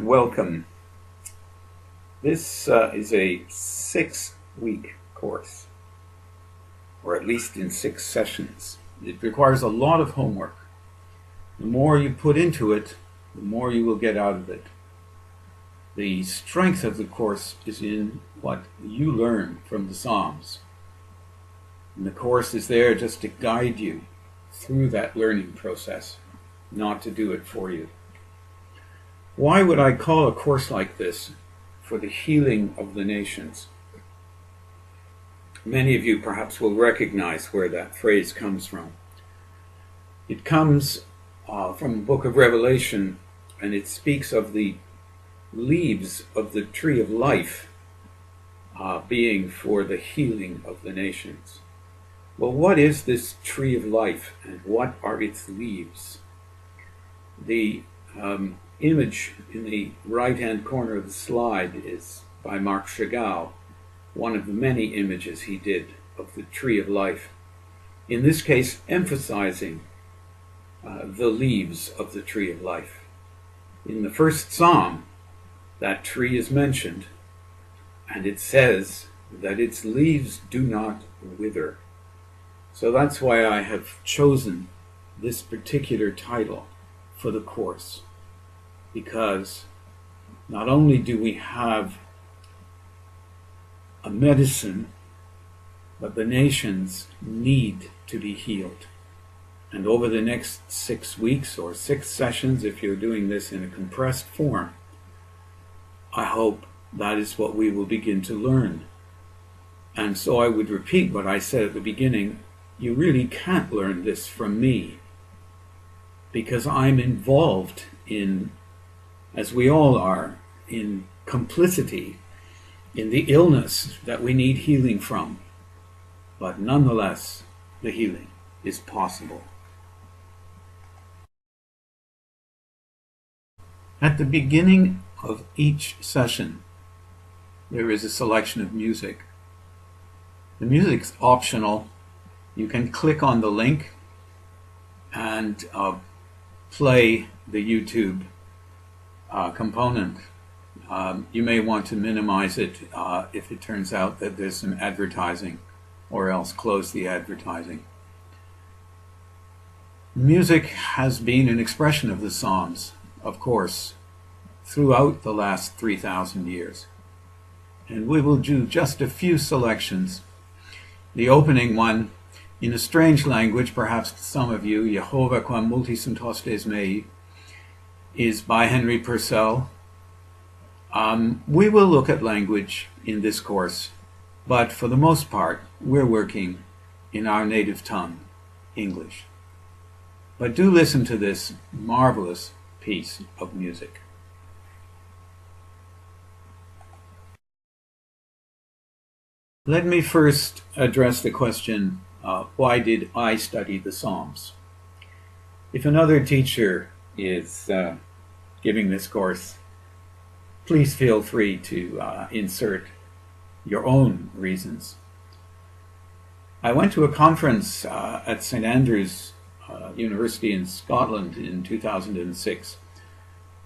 welcome. This is a 6-week course, or at least in 6 sessions. It requires a lot of homework. The more you put into it, the more you will get out of it. The strength of the course is in what you learn from the Psalms. And the course is there just to guide you through that learning process, not to do it for you. Why would I call a course like this for the healing of the nations? Many of you perhaps will recognize where that phrase comes from. It comes from the book of Revelation, and it speaks of the leaves of the tree of life being for the healing of the nations. Well, what is this tree of life, and what are its leaves? The image in the right-hand corner of the slide is by Marc Chagall, one of the many images he did of the tree of life. In this case, emphasizing the leaves of the tree of life. In the first psalm, that tree is mentioned, and it says that its leaves do not wither. So that's why I have chosen this particular title for the course, because not only do we have a medicine, but the nations need to be healed. And over the next 6 weeks or 6 sessions, if you're doing this in a compressed form, I hope that is what we will begin to learn. And so I would repeat what I said at the beginning. You really can't learn this from me, because I'm involved in, as we all are, in complicity in the illness that we need healing from. But nonetheless, the healing is possible. At the beginning of each session, there is a selection of music. The music's optional. You can click on the link and play the YouTube component. You may want to minimize it if it turns out that there's some advertising, or else close the advertising. Music has been an expression of the Psalms, of course, throughout the last 3,000 years. And we will do just a few selections. The opening one, in a strange language, perhaps to some of you, Jehovah quam multis sunt hostes mei, is by Henry Purcell. We will look at language in this course, but for the most part, we're working in our native tongue, English. But do listen to this marvelous piece of music. Let me first address the question, why did I study the Psalms? If another teacher is giving this course, please feel free to insert your own reasons. I went to a conference at St. Andrews University in Scotland in 2006,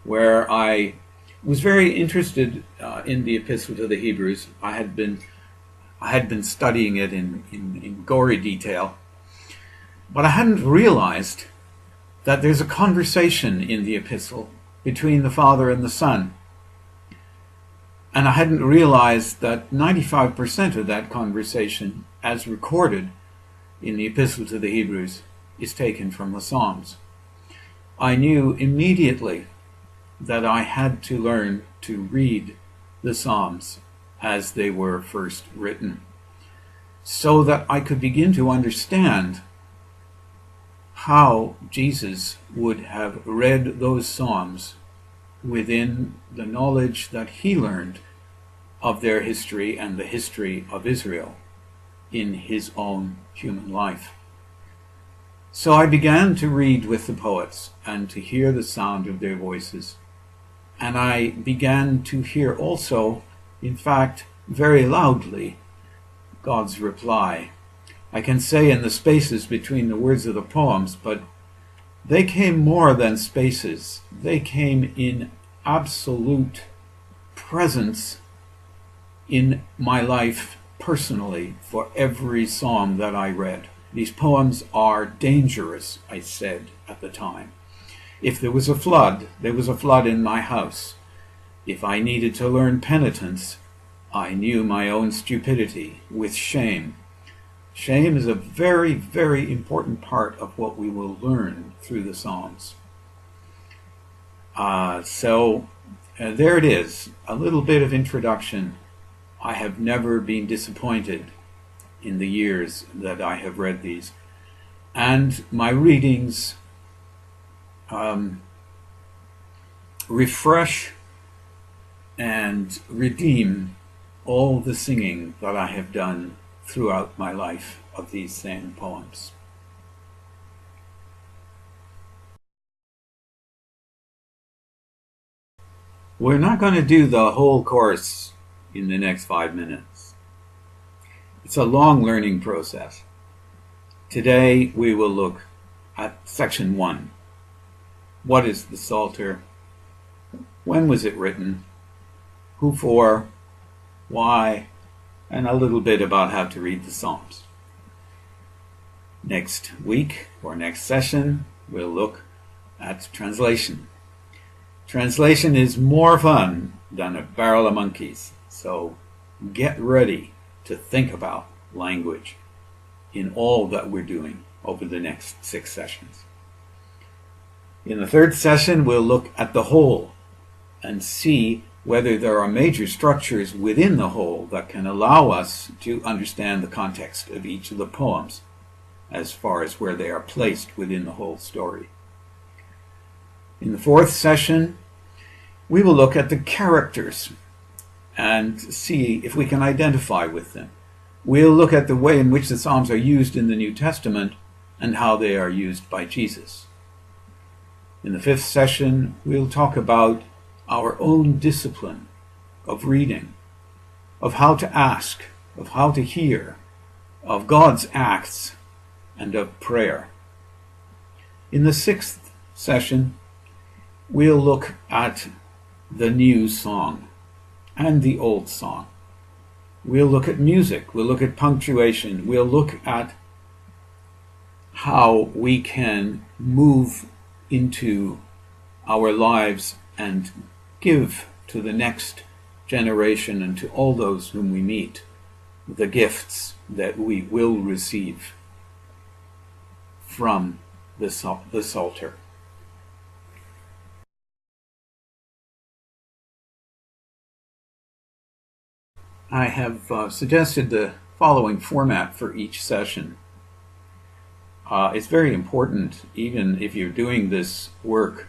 where I was very interested in the Epistle to the Hebrews. I had been studying it in gory detail, but I hadn't realized that there's a conversation in the epistle between the Father and the Son. And I hadn't realized that 95% of that conversation, as recorded in the Epistle to the Hebrews, is taken from the Psalms. I knew immediately that I had to learn to read the Psalms as they were first written, so that I could begin to understand how Jesus would have read those Psalms within the knowledge that he learned of their history and the history of Israel in his own human life. So I began to read with the poets and to hear the sound of their voices. And I began to hear also, in fact, very loudly, God's reply. I can say in the spaces between the words of the poems, but they came more than spaces. They came in absolute presence in my life personally for every psalm that I read. These poems are dangerous, I said at the time. If there was a flood, there was a flood in my house. If I needed to learn penitence, I knew my own stupidity with shame. Shame is a very, very important part of what we will learn through the Psalms. There it is, a little bit of introduction. I have never been disappointed in the years that I have read these. And my readings refresh and redeem all the singing that I have done throughout my life of these same poems. We're not going to do the whole course in the next 5 minutes. It's a long learning process. Today we will look at section 1. What is the Psalter? When was it written? Who for? Why? And a little bit about how to read the Psalms. Next week, or next session, we'll look at translation. Translation is more fun than a barrel of monkeys, so get ready to think about language in all that we're doing over the next 6 sessions. In the 3rd session, we'll look at the whole and see whether there are major structures within the whole that can allow us to understand the context of each of the poems as far as where they are placed within the whole story. In the 4th session, we will look at the characters and see if we can identify with them. We'll look at the way in which the Psalms are used in the New Testament and how they are used by Jesus. In the 5th session, we'll talk about our own discipline of reading, of how to ask, of how to hear, of God's acts, and of prayer. In the 6th session, we'll look at the new song and the old song. We'll look at music, we'll look at punctuation, we'll look at how we can move into our lives and give to the next generation and to all those whom we meet the gifts that we will receive from the Psalter. I have suggested the following format for each session. It's very important, even if you're doing this work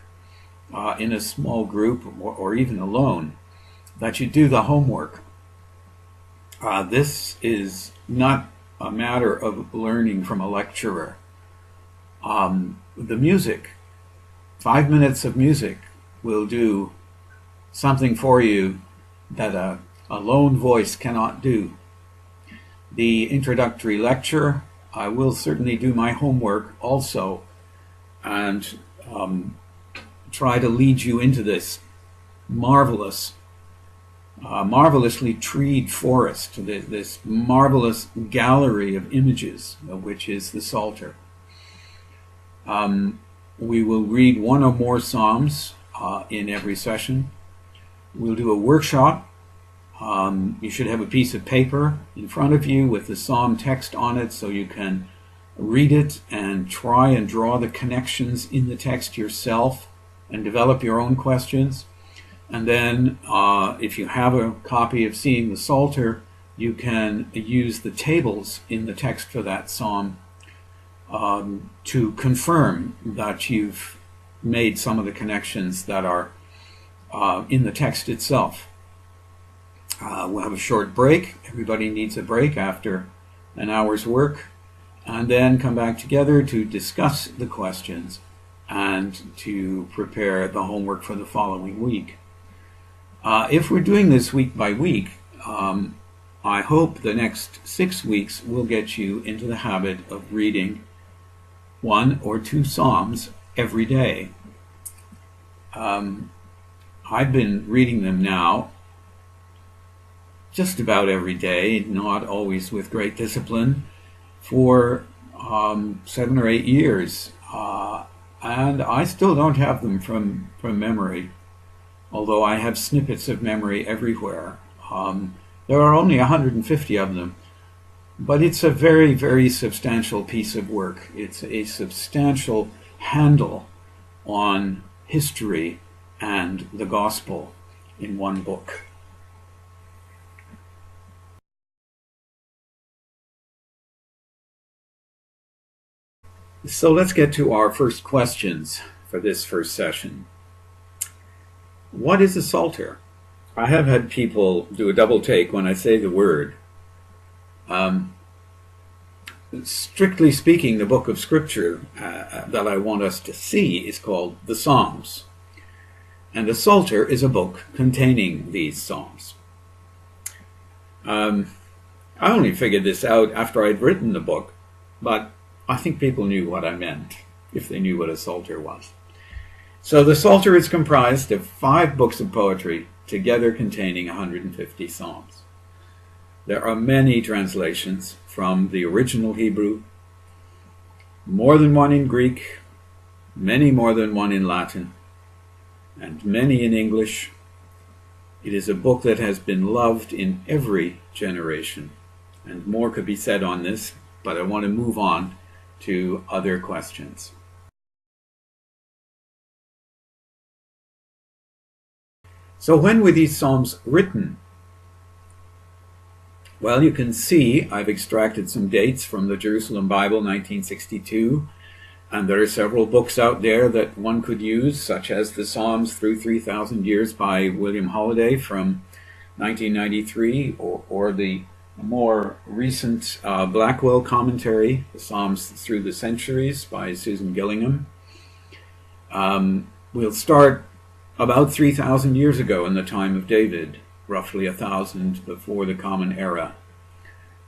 in a small group or even alone, that you do the homework. This is not a matter of learning from a lecturer. The music, 5 minutes of music, will do something for you that a lone voice cannot do. The introductory lecture, I will certainly do my homework also and try to lead you into this marvelously treed forest, this marvelous gallery of images, which is the Psalter. We will read one or more psalms in every session. We'll do a workshop. You should have a piece of paper in front of you with the psalm text on it so you can read it and try and draw the connections in the text yourself and develop your own questions. And then if you have a copy of Seeing the Psalter, you can use the tables in the text for that psalm to confirm that you've made some of the connections that are in the text itself. We'll have a short break. Everybody needs a break after an hour's work, and then come back together to discuss the questions and to prepare the homework for the following week. If we're doing this week by week, I hope the next 6 weeks will get you into the habit of reading 1 or 2 psalms every day. I've been reading them now just about every day, not always with great discipline, for 7 or 8 years. And I still don't have them from memory, although I have snippets of memory everywhere. There are only 150 of them, but it's a very, very substantial piece of work. It's a substantial handle on history and the gospel in one book. So let's get to our first questions for this first session. What is a psalter? I have had people do a double take when I say the word. Strictly speaking, the book of Scripture that I want us to see is called the Psalms. And a psalter is a book containing these psalms. I only figured this out after I'd written the book, but I think people knew what I meant if they knew what a psalter was. So the Psalter is comprised of 5 books of poetry, together containing 150 psalms. There are many translations from the original Hebrew, more than one in Greek, many more than one in Latin, and many in English. It is a book that has been loved in every generation, and more could be said on this, but I want to move on to other questions. So when were these psalms written? Well, you can see I've extracted some dates from the Jerusalem Bible, 1962, and there are several books out there that one could use, such as the Psalms Through 3,000 Years by William Holiday from 1993, or the more recent Blackwell commentary, the Psalms Through the Centuries by Susan Gillingham. We'll start about 3,000 years ago in the time of David, roughly 1,000 before the Common Era.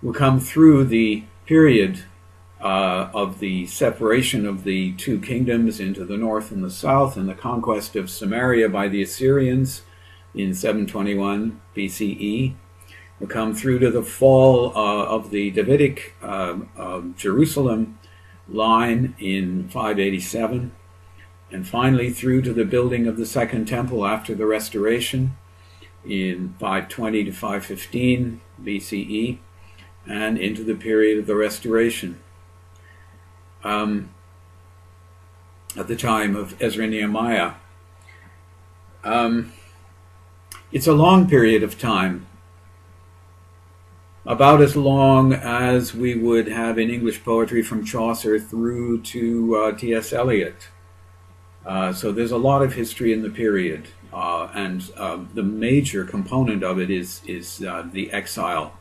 We'll come through the period of the separation of the 2 kingdoms into the north and the south, and the conquest of Samaria by the Assyrians in 721 BCE. We'll come through to the fall of the Davidic Jerusalem line in 587, and finally through to the building of the Second Temple after the Restoration in 520 to 515 BCE, and into the period of the Restoration at the time of Ezra and Nehemiah. It's a long period of time, about as long as we would have in English poetry from Chaucer through to T.S. Eliot. So there's a lot of history in the period, and the major component of it is the exile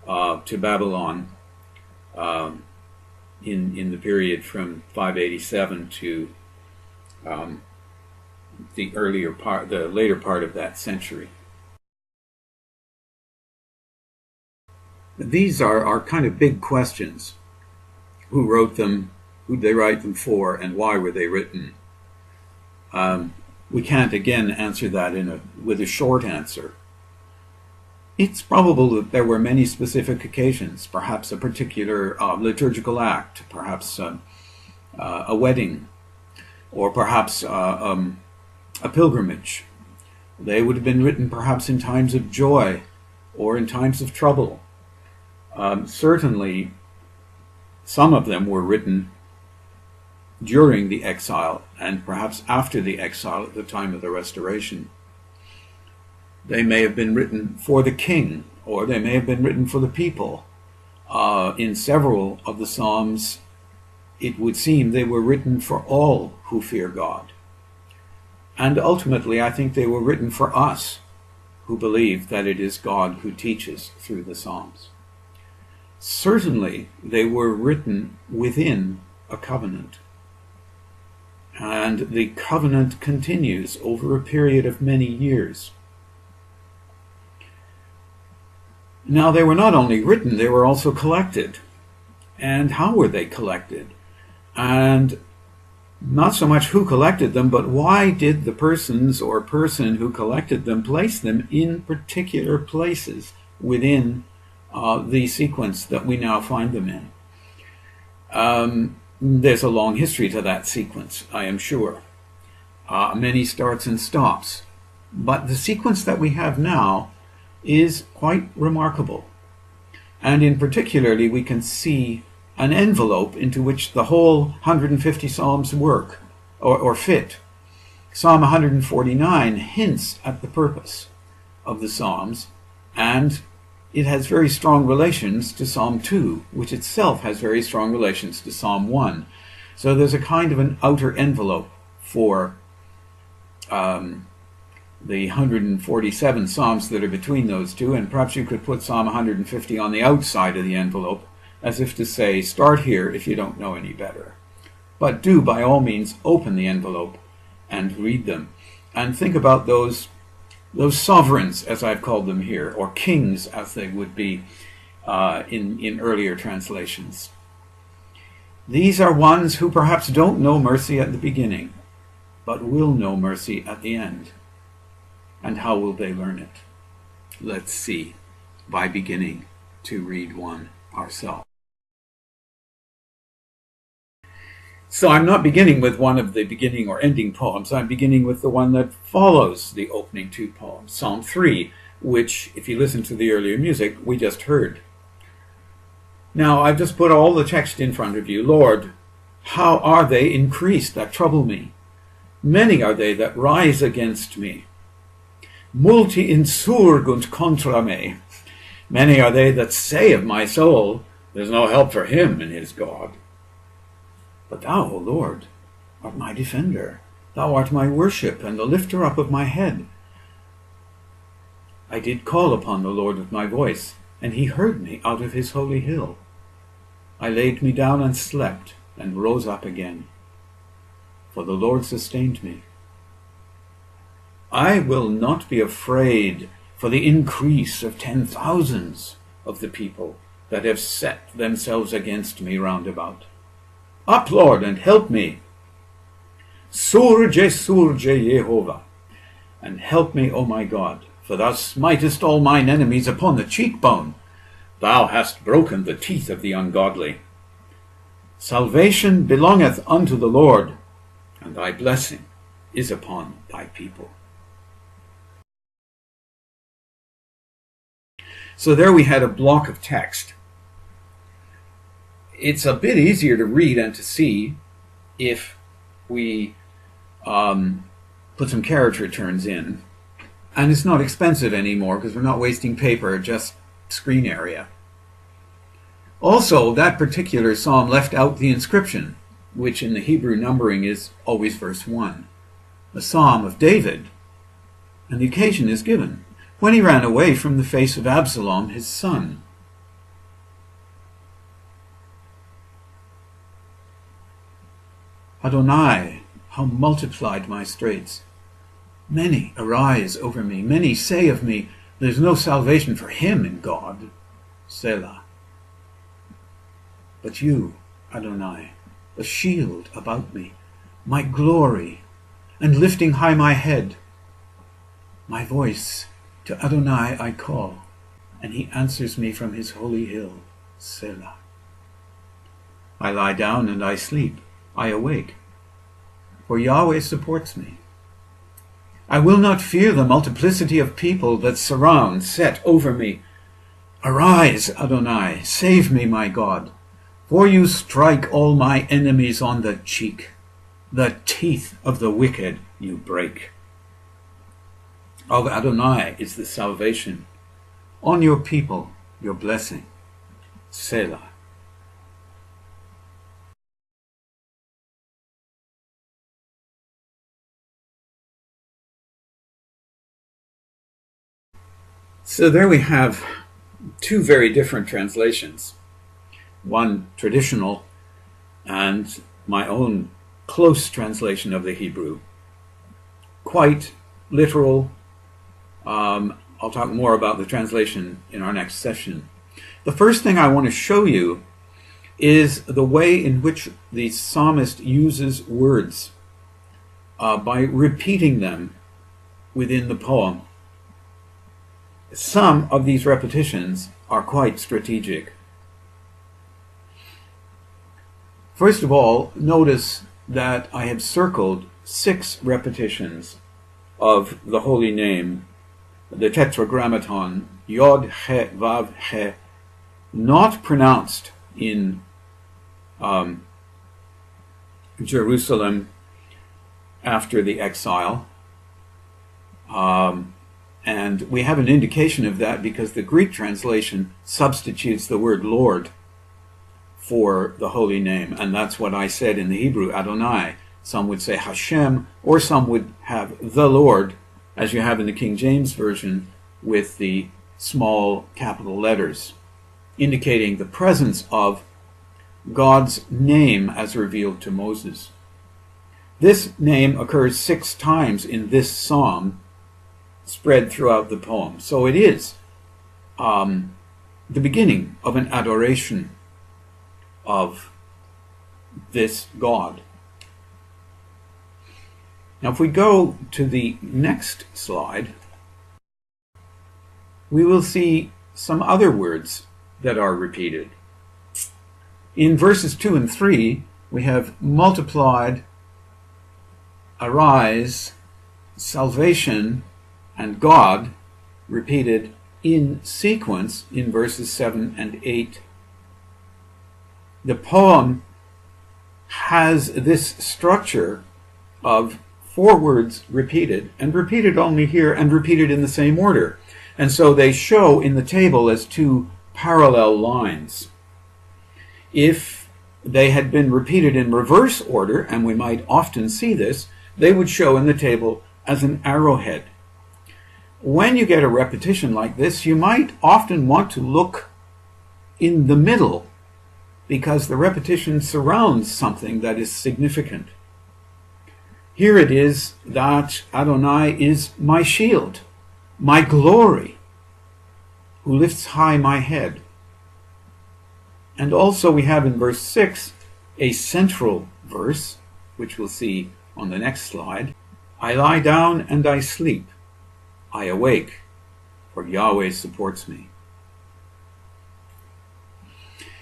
to Babylon in the period from 587 to the later part of that century. These are kind of big questions. Who wrote them? Who did they write them for? And why were they written? We can't again answer that with a short answer. It's probable that there were many specific occasions, perhaps a particular liturgical act, perhaps a wedding, or perhaps a pilgrimage. They would have been written perhaps in times of joy or in times of trouble. Certainly, some of them were written during the exile and perhaps after the exile at the time of the Restoration. They may have been written for the king, or they may have been written for the people. In several of the Psalms, it would seem they were written for all who fear God. And ultimately, I think they were written for us who believe that it is God who teaches through the Psalms. Certainly, they were written within a covenant. And the covenant continues over a period of many years. Now, they were not only written, they were also collected. And how were they collected? And not so much who collected them, but why did the persons or person who collected them place them in particular places within the sequence that we now find them in. There's a long history to that sequence, I am sure. Many starts and stops. But the sequence that we have now is quite remarkable. And in particularly, we can see an envelope into which the whole 150 Psalms work or fit. Psalm 149 hints at the purpose of the Psalms, and it has very strong relations to Psalm 2, which itself has very strong relations to Psalm 1. So there's a kind of an outer envelope for the 147 Psalms that are between those two, and perhaps you could put Psalm 150 on the outside of the envelope, as if to say, start here if you don't know any better. But do, by all means, open the envelope and read them. And think about those sovereigns, as I've called them here, or kings, as they would be in earlier translations. These are ones who perhaps don't know mercy at the beginning, but will know mercy at the end. And how will they learn it? Let's see, by beginning to read one ourselves. So I'm not beginning with one of the beginning or ending poems. I'm beginning with the one that follows the opening two poems, Psalm 3, which, if you listen to the earlier music, we just heard. Now, I've just put all the text in front of you. Lord, how are they increased that trouble me? Many are they that rise against me. Multi insurgunt contra me. Many are they that say of my soul, there's no help for him in his God. But thou, O Lord, art my defender. Thou art my worship and the lifter up of my head. I did call upon the Lord with my voice, and he heard me out of his holy hill. I laid me down and slept, and rose up again. For the Lord sustained me. I will not be afraid for the increase of 10,000s of the people that have set themselves against me round about. Up, Lord, and help me. Surge Jehovah, and help me, O my God, for thou smitest all mine enemies upon the cheekbone. Thou hast broken the teeth of the ungodly. Salvation belongeth unto the Lord, and thy blessing is upon thy people. So there we had a block of text. It's a bit easier to read and to see if we put some carriage returns in. And it's not expensive anymore because we're not wasting paper, just screen area. Also, that particular psalm left out the inscription, which in the Hebrew numbering is always verse 1. A psalm of David. And the occasion is given when he ran away from the face of Absalom, his son. Adonai, how multiplied my straits. Many arise over me. Many say of me, there's no salvation for him in God. Selah. But you, Adonai, a shield about me, my glory, and lifting high my head. My voice to Adonai I call, and he answers me from his holy hill. Selah. I lie down and I sleep. I awake, for Yahweh supports me. I will not fear the multiplicity of people that set over me. Arise, Adonai, save me, my God, for you strike all my enemies on the cheek. The teeth of the wicked you break. Of Adonai is the salvation. On your people, your blessing. Selah. So there we have two very different translations. One traditional and my own close translation of the Hebrew. Quite literal. I'll talk more about the translation in our next session. The first thing I want to show you is the way in which the psalmist uses words by repeating them within the poem. Some of these repetitions are quite strategic. First of all, notice that I have circled 6 repetitions of the holy name, the tetragrammaton, Yod, He, Vav, He, not pronounced in Jerusalem after the exile. And we have an indication of that because the Greek translation substitutes the word Lord for the holy name. And that's what I said in the Hebrew, Adonai. Some would say Hashem, or some would have the Lord, as you have in the King James Version, with the small capital letters, indicating the presence of God's name as revealed to Moses. This name occurs 6 times in this psalm, spread throughout the poem. So it is the beginning of an adoration of this God. Now, if we go to the next slide, we will see some other words that are repeated. In verses 2 and 3, we have multiplied, arise, salvation, and God repeated in sequence in verses 7 and 8. The poem has this structure of 4 words repeated, and repeated only here, and repeated in the same order. And so they show in the table as 2 parallel lines. If they had been repeated in reverse order, and we might often see this, they would show in the table as an arrowhead. When you get a repetition like this, you might often want to look in the middle, because the repetition surrounds something that is significant. Here it is that Adonai is my shield, my glory, who lifts high my head. And also we have in verse 6 a central verse, which we'll see on the next slide. I lie down and I sleep. I awake, for Yahweh supports me.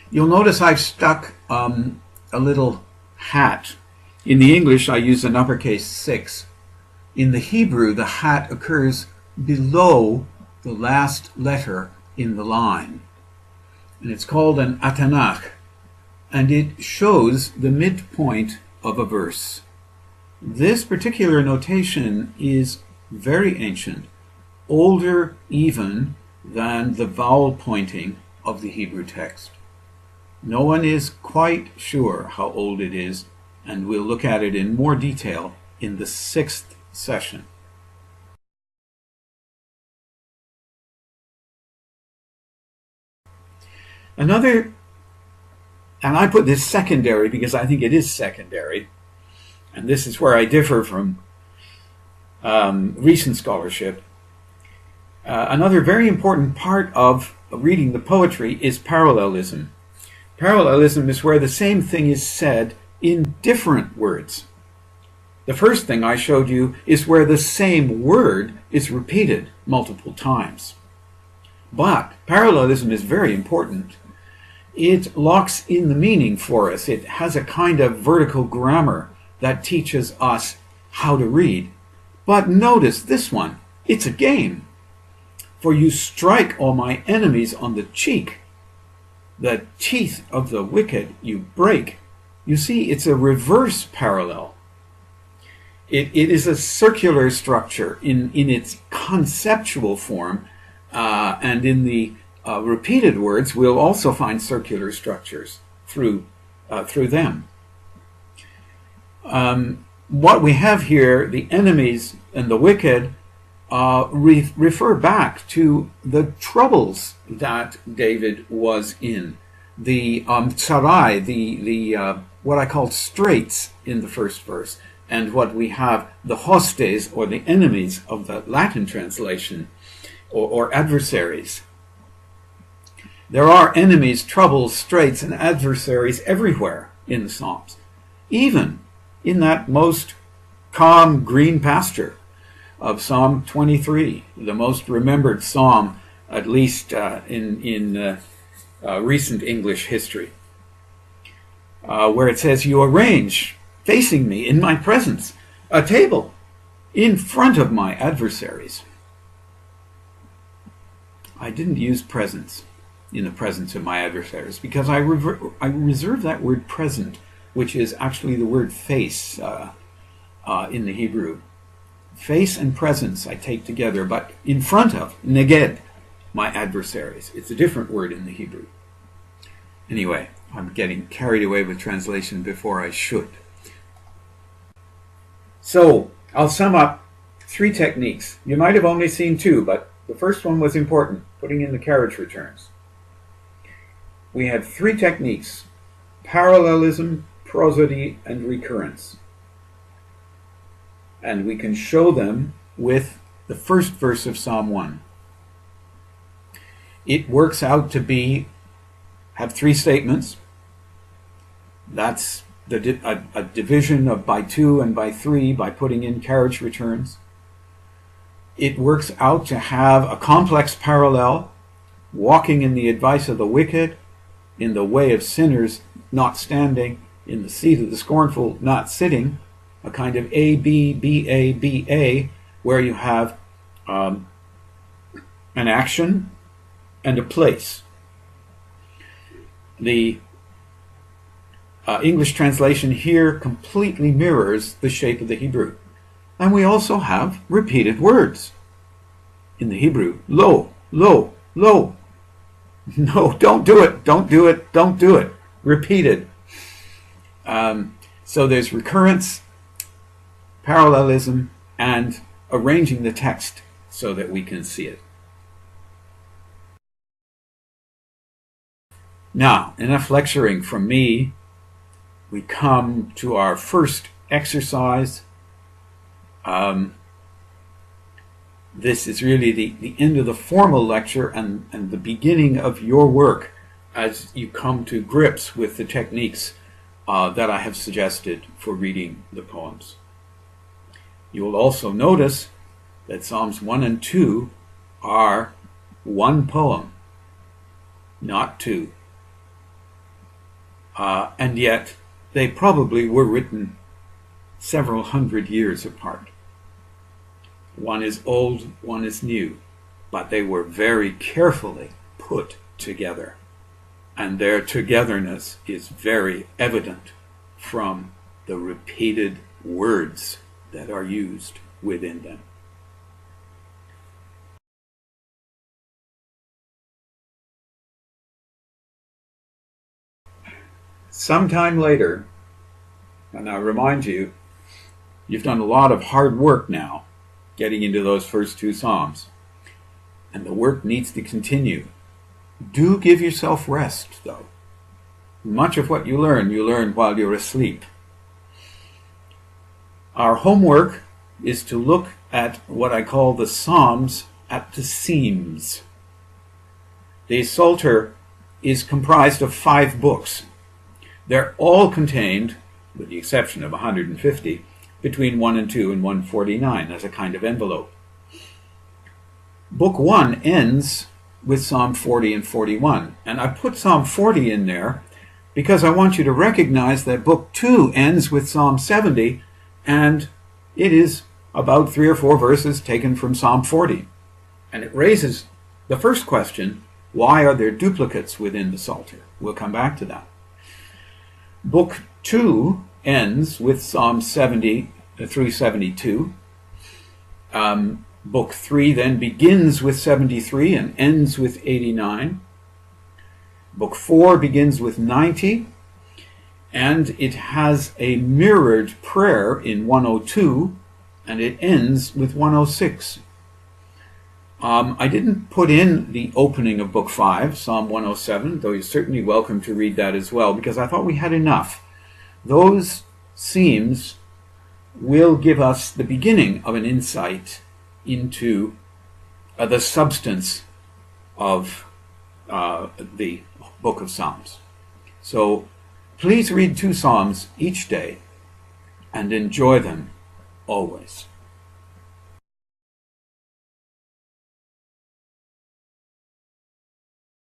You'll notice I've stuck a little hat. In the English, I use an uppercase 6. In the Hebrew, the hat occurs below the last letter in the line. And it's called an atanach, and it shows the midpoint of a verse. This particular notation is very ancient, older even than the vowel pointing of the Hebrew text. No one is quite sure how old it is, and we'll look at it in more detail in the 6th session. Another, and I put this secondary because I think it is secondary, and this is where I differ from recent scholarship. Another very important part of reading the poetry is parallelism. Parallelism is where the same thing is said in different words. The first thing I showed you is where the same word is repeated multiple times. But parallelism is very important. It locks in the meaning for us. It has a kind of vertical grammar that teaches us how to read. But notice this one. It's a game. For you strike all my enemies on the cheek. The teeth of the wicked you break. You see, it's a reverse parallel. It is a circular structure in its conceptual form, and in the repeated words, we'll also find circular structures through them. What we have here, the enemies and the wicked, refer back to the troubles that David was in. The tsarai, the what I call straits in the first verse, and what we have, the hostes, or the enemies of the Latin translation, or adversaries. There are enemies, troubles, straits, and adversaries everywhere in the Psalms, even in that most calm green pasture of Psalm 23, the most remembered psalm, at least in recent English history, where it says, "You arrange, facing me in my presence, a table in front of my adversaries." I didn't use presence, in the presence of my adversaries, because I reserve that word present, which is actually the word face in the Hebrew. Face and presence I take together, but in front of, neged, my adversaries. It's a different word in the Hebrew. Anyway, I'm getting carried away with translation before I should. So, I'll sum up 3 techniques. You might have only seen 2, but the first one was important, putting in the carriage returns. We have 3 techniques: parallelism, prosody, and recurrence. And we can show them with the first verse of Psalm 1. It works out to have 3 statements. That's a division of by 2 and by 3 by putting in carriage returns. It works out to have a complex parallel, walking in the advice of the wicked, in the way of sinners not standing, in the seat of the scornful not sitting, a kind of A, B, B, A, B, A, where you have an action and a place. The English translation here completely mirrors the shape of the Hebrew. And we also have repeated words in the Hebrew. Lo, lo, lo. No, don't do it, don't do it, don't do it. Repeated. So there's recurrence, parallelism, and arranging the text so that we can see it. Now, enough lecturing from me. We come to our first exercise. This is really the end of the formal lecture and the beginning of your work as you come to grips with the techniques that I have suggested for reading the poems. You will also notice that Psalms 1 and 2 are one poem, not 2. And yet they probably were written several hundred years apart. One is old, one is new, but they were very carefully put together. And their togetherness is very evident from the repeated words that are used within them. Sometime later, and I remind you, you've done a lot of hard work now getting into those first 2 Psalms, and the work needs to continue. Do give yourself rest, though. Much of what you learn while you're asleep. Our homework is to look at what I call the Psalms at the seams. The Psalter is comprised of 5 books. They're all contained, with the exception of 150, between 1 and 2 and 149 as a kind of envelope. Book 1 ends with Psalm 40 and 41. And I put Psalm 40 in there because I want you to recognize that Book 2 ends with Psalm 70, and it is about 3 or 4 verses taken from Psalm 40. And it raises the first question, why are there duplicates within the Psalter? We'll come back to that. Book 2 ends with Psalm 70 through 72. Book 3 then begins with 73 and ends with 89. Book 4 begins with 90, and it has a mirrored prayer in 102, and it ends with 106. I didn't put in the opening of Book 5, Psalm 107, though you're certainly welcome to read that as well, because I thought we had enough. Those seams will give us the beginning of an insight into the substance of the book of Psalms. So please read 2 Psalms each day and enjoy them always.